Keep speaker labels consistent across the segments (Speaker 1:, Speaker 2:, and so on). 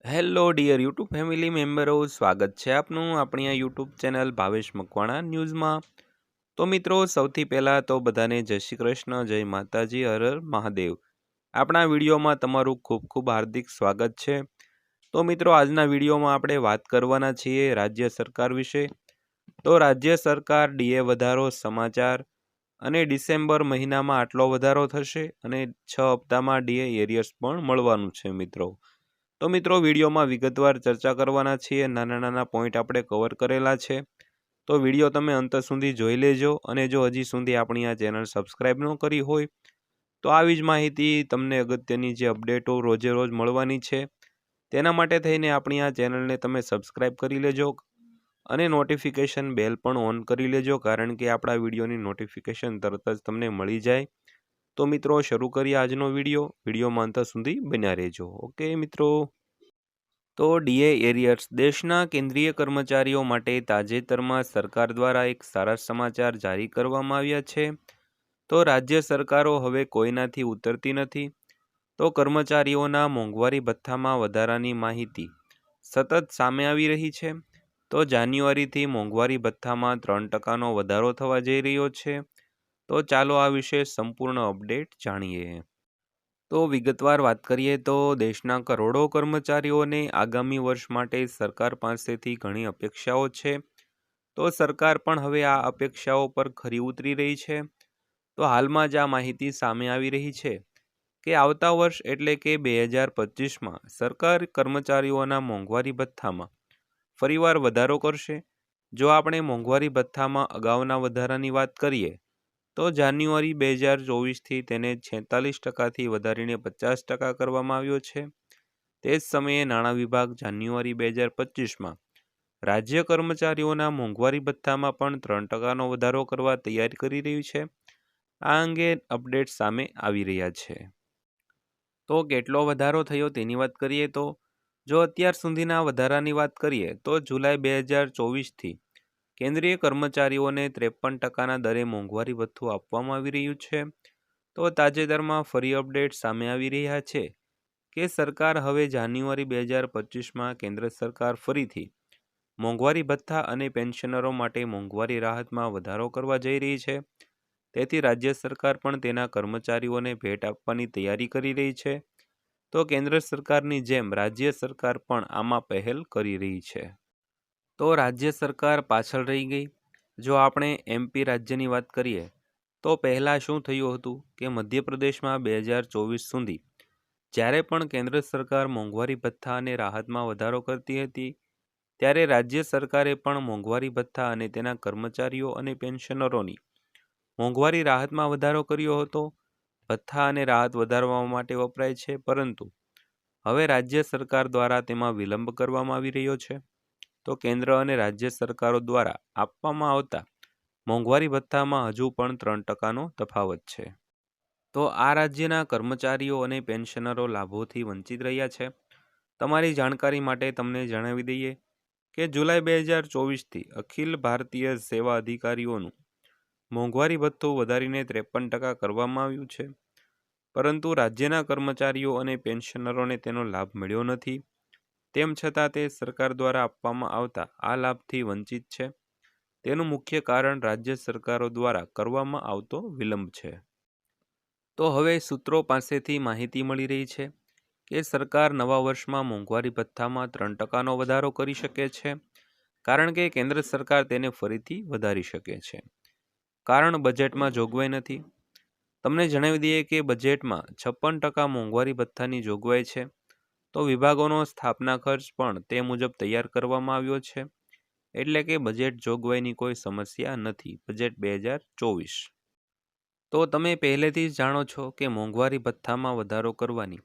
Speaker 1: Hello dear YouTube family મેમ્બરો, સ્વાગત છે આપનું આપણી આ યુટ્યુબ ચેનલ ભાવેશ મકવાણા ન્યૂઝમાં। તો મિત્રો, સૌથી પહેલાં તો બધાને જય શ્રી કૃષ્ણ, જય માતાજી, હર હર મહાદેવ। આપણા વિડીયોમાં તમારું ખૂબ ખૂબ હાર્દિક સ્વાગત છે। તો મિત્રો, આજના વિડીયોમાં આપણે વાત કરવાના છીએ રાજ્ય સરકાર વિશે। તો રાજ્ય સરકાર ડીએ વધારો સમાચાર અને ડિસેમ્બર મહિનામાં આટલો વધારો થશે અને 6 હપ્તામાં ડીએ એરિયર્સ પણ મળવાનું છે મિત્રો। તો મિત્રો, વિડીયોમાં વિગતવાર ચર્ચા કરવાના છીએ, નાના નાના પોઈન્ટ આપણે કવર કરેલા છે। તો વિડીયો તમે અંત સુધી જોઈ લેજો અને જો હજી સુધી આપણી આ ચેનલ સબસ્ક્રાઈબ ન કરી હોય તો આવી જ માહિતી તમને અગત્યની જે અપડેટો રોજે રોજ મળવાની છે તેના માટે થઈને આપણી આ ચેનલને તમે સબસ્ક્રાઈબ કરી લેજો અને નોટિફિકેશન બેલ પણ ઓન કરી લેજો, કારણ કે આપણા વિડીયોની નોટિફિકેશન તરત જ તમને મળી જાય। તો મિત્રો, શરૂ કરીએ આજનો વિડીયોમાં અંત સુધી બન્યા રહેજો। ઓકે મિત્રો, તો ડીએ એરિયર્સ દેશના કેન્દ્રીય કર્મચારીઓ માટે તાજેતરમાં સરકાર દ્વારા એક સારા સમાચાર જારી કરવામાં આવ્યા છે। તો રાજ્ય સરકારો હવે કોઈનાથી ઉતરતી નથી। તો કર્મચારીઓના મોંઘવારી ભથ્થામાં વધારાની માહિતી સતત સામે આવી રહી છે। તો જાન્યુઆરીથી મોંઘવારી ભથ્થામાં 3%નો વધારો થવા જઈ રહ્યો છે। તો ચાલો આ વિશે સંપૂર્ણ અપડેટ જાણીએ। તો વિગતવાર વાત કરીએ તો દેશના કરોડો કર્મચારીઓને આગામી વર્ષ માટે સરકાર પાસેથી ઘણી અપેક્ષાઓ છે। તો સરકાર પણ હવે આ અપેક્ષાઓ પર ખરી ઉતરી રહી છે। તો હાલમાં જ આ માહિતી સામે આવી રહી છે કે આવતા વર્ષ એટલે કે 2025માં સરકાર કર્મચારીઓના મોંઘવારી ભથ્થામાં ફરીવાર વધારો કરશે। જો આપણે મોંઘવારી ભથ્થામાં અગાઉના વધારાની વાત કરીએ તો જાન્યુઆરી 2024થી તેને 46%થી વધારીને 50% કરવામાં આવ્યો છે। તે જ સમયે નાણાં વિભાગ જાન્યુઆરી 2025માં રાજ્ય કર્મચારીઓના મોંઘવારી ભથ્થામાં પણ 3%નો વધારો કરવા તૈયારી કરી રહ્યું છે। આ અંગે અપડેટ સામે આવી રહ્યા છે। તો કેટલો વધારો થયો તેની વાત કરીએ તો જો અત્યાર સુધીના વધારાની વાત કરીએ તો જુલાઈ 2024થી કેન્દ્રીય કર્મચારીઓને 53%ના દરે મોંઘવારી ભથ્થું આપવામાં આવી રહ્યું છે। તો તાજેતરમાં ફરી અપડેટ સામે આવી રહ્યા છે કે સરકાર હવે જાન્યુઆરી 2025માં કેન્દ્ર સરકાર ફરીથી મોંઘવારી ભથ્થા અને પેન્શનરો માટે મોંઘવારી રાહતમાં વધારો કરવા જઈ રહી છે। તેથી રાજ્ય સરકાર પણ તેના કર્મચારીઓને ભેટ આપવાની તૈયારી કરી રહી છે। તો કેન્દ્ર સરકારની જેમ રાજ્ય સરકાર પણ આમાં પહેલ કરી રહી છે। તો રાજ્ય સરકાર પાછળ રહી ગઈ। જો આપણે એમપી રાજ્યની વાત કરીએ તો પહેલાં શું થયું હતું કે મધ્યપ્રદેશમાં 2024 સુધી જ્યારે પણ કેન્દ્ર સરકાર મોંઘવારી ભથ્થા અને રાહતમાં વધારો કરતી હતી ત્યારે રાજ્ય સરકારે પણ મોંઘવારી ભથ્થા અને તેના કર્મચારીઓ અને પેન્શનરોની મોંઘવારી રાહતમાં વધારો કર્યો હતો। ભથ્થા અને રાહત વધારવા માટે વપરાય છે, પરંતુ હવે રાજ્ય સરકાર દ્વારા તેમાં વિલંબ કરવામાં આવી રહ્યો છે। તો કેન્દ્ર અને રાજ્ય સરકારો દ્વારા આપવામાં આવતા મોંઘવારી ભથ્થામાં હજુ પણ 3%નો તફાવત છે। તો આ રાજ્યના કર્મચારીઓ અને પેન્શનરો લાભોથી વંચિત રહ્યા છે। તમારી જાણકારી માટે તમને જણાવી દઈએ કે જુલાઈ 2024થી અખિલ ભારતીય સેવા અધિકારીઓનું મોંઘવારી ભથ્થું વધારીને 53% કરવામાં આવ્યું છે, પરંતુ રાજ્યના કર્મચારીઓ અને પેન્શનરોને તેનો લાભ મળ્યો નથી। તેમ છતાં તે સરકાર દ્વારા આપવામાં આવતા આ લાભથી વંચિત છે। તેનું મુખ્ય કારણ રાજ્ય સરકારો દ્વારા કરવામાં આવતો વિલંબ છે। તો હવે સૂત્રો પાસેથી માહિતી મળી રહી છે કે સરકાર નવા વર્ષમાં મોંઘવારી ભથ્થામાં 3%નો વધારો કરી શકે છે, કારણ કે કેન્દ્ર સરકાર તેને ફરીથી વધારી શકે છે। કારણ બજેટમાં જોગવાઈ નથી। તમને જણાવી દઈએ કે બજેટમાં 56% મોંઘવારી ભથ્થાની જોગવાઈ છે। તો વિભાગોનો સ્થાપના ખર્ચ પણ તે મુજબ તૈયાર કરવામાં આવ્યો છે, એટલે કે બજેટ જોગવાઈની કોઈ સમસ્યા નથી। બજેટ 2024। તો તમે પહેલેથી જ જાણો છો કે મોંઘવારી ભથ્થામાં વધારો કરવાની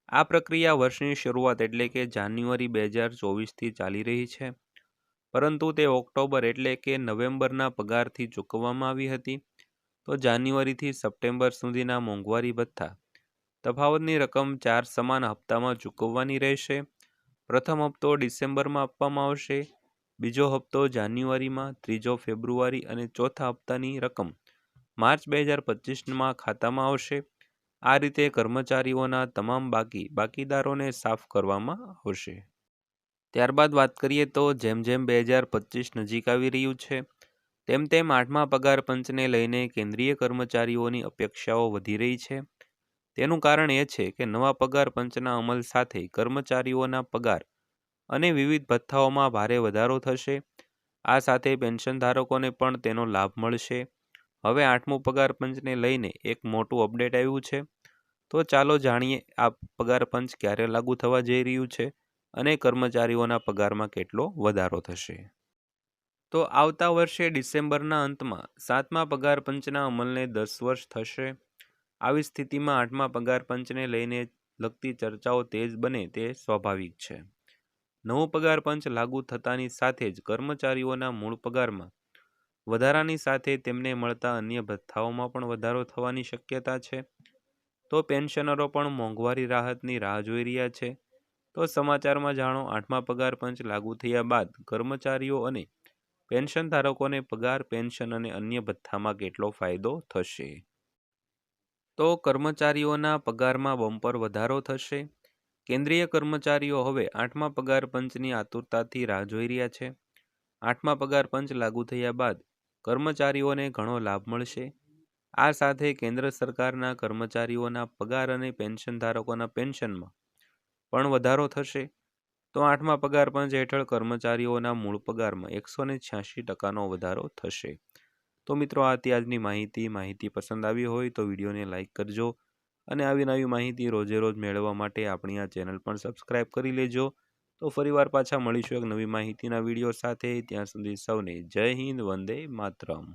Speaker 1: આ પ્રક્રિયા વર્ષની શરૂઆત એટલે કે જાન્યુઆરી 2024થી ચાલી રહી છે, પરંતુ તે ઓક્ટોબર એટલે કે નવેમ્બરના પગારથી ચૂકવવામાં આવી હતી। તો જાન્યુઆરીથી સપ્ટેમ્બર સુધીના મોંઘવારી ભથ્થા તફાવતની રકમ 4 સમાન હપ્તામાં ચૂકવવાની રહેશે। પ્રથમ હપ્તો ડિસેમ્બરમાં આપવામાં આવશે, બીજો હપ્તો જાન્યુઆરીમાં, ત્રીજો ફેબ્રુઆરી અને ચોથા હપ્તાની રકમ માર્ચ 2025માં ખાતામાં આવશે। આ રીતે કર્મચારીઓના તમામ બાકીદારોને સાફ કરવામાં આવશે. ત્યારબાદ વાત કરીએ તો જેમ જેમ 2025 નજીક આવી રહ્યું છે તેમ તેમ 8મા પગાર પંચને લઈને કેન્દ્રીય કર્મચારીઓની અપેક્ષાઓ વધી રહી છે. તેનું કારણ એ છે કે નવા પગાર પંચના અમલ સાથે કર્મચારીઓના પગાર અને વિવિધ ભથ્થાઓમાં ભારે વધારો થશે. આ સાથે પેન્શન ધારકોને પણ તેનો લાભ મળશે. હવે 8મું પગાર પંચને લઈને એક મોટું અપડેટ આવ્યું છે. તો ચાલો જાણીએ આ પગાર પંચ ક્યારે લાગુ થવા જઈ રહ્યું છે અને કર્મચારીઓના પગારમાં કેટલો વધારો થશે. તો આવતા વર્ષે ડિસેમ્બરના અંતમાં 7મા પગાર પંચના અમલને 10 વર્ષ થશે. આવી સ્થિતિમાં 8મા પગાર પંચને લઈને લગતી ચર્ચાઓ તેજ બને તે સ્વાભાવિક છે. નવું પગાર પંચ લાગુ થતાની સાથે જ કર્મચારીઓના મૂળ પગારમાં વધારાની સાથે તેમને મળતા અન્ય ભથ્થાઓમાં પણ વધારો થવાની શક્યતા છે. તો પેન્શનરો પણ મોંઘવારી રાહતની રાહ જોઈ રહ્યા છે. તો સમાચારમાં જાણો 8મા પગાર પંચ લાગુ થયા બાદ કર્મચારીઓ અને પેન્શન ધારકોને પગાર, પેન્શન અને અન્ય ભથ્થામાં કેટલો ફાયદો થશે. તો કર્મચારીઓના પગારમાં બમ્પર વધારો થશે. કેન્દ્રીય કર્મચારીઓ હવે 8મા પગાર પંચની આતુરતાથી રાહ જોઈ રહ્યા છે. 8મા પગાર પંચ લાગુ થયા બાદ કર્મચારીઓને ઘણો લાભ મળશે. આ સાથે કેન્દ્ર સરકારના કર્મચારીઓના પગાર અને પેન્શન ધારકોના પેન્શનમાં પણ વધારો થશે. તો 8મા પગાર પંચ હેઠળ કર્મચારીઓના મૂળ પગારમાં 186% વધારો થશે. તો મિત્રો આ હતી આજની માહિતી પસંદ આવી હોય તો વિડીયોને લાઇક કરજો અને આવી નવી માહિતી રોજે રોજ મેળવવા માટે આપણી આ ચેનલ પણ સબસ્ક્રાઈબ કરી લેજો. તો ફરીવાર પાછા મળીશું એક નવી માહિતીના વિડીયો સાથે. ત્યાં સુધી સૌને જય હિન્દ, વંદે માતરમ.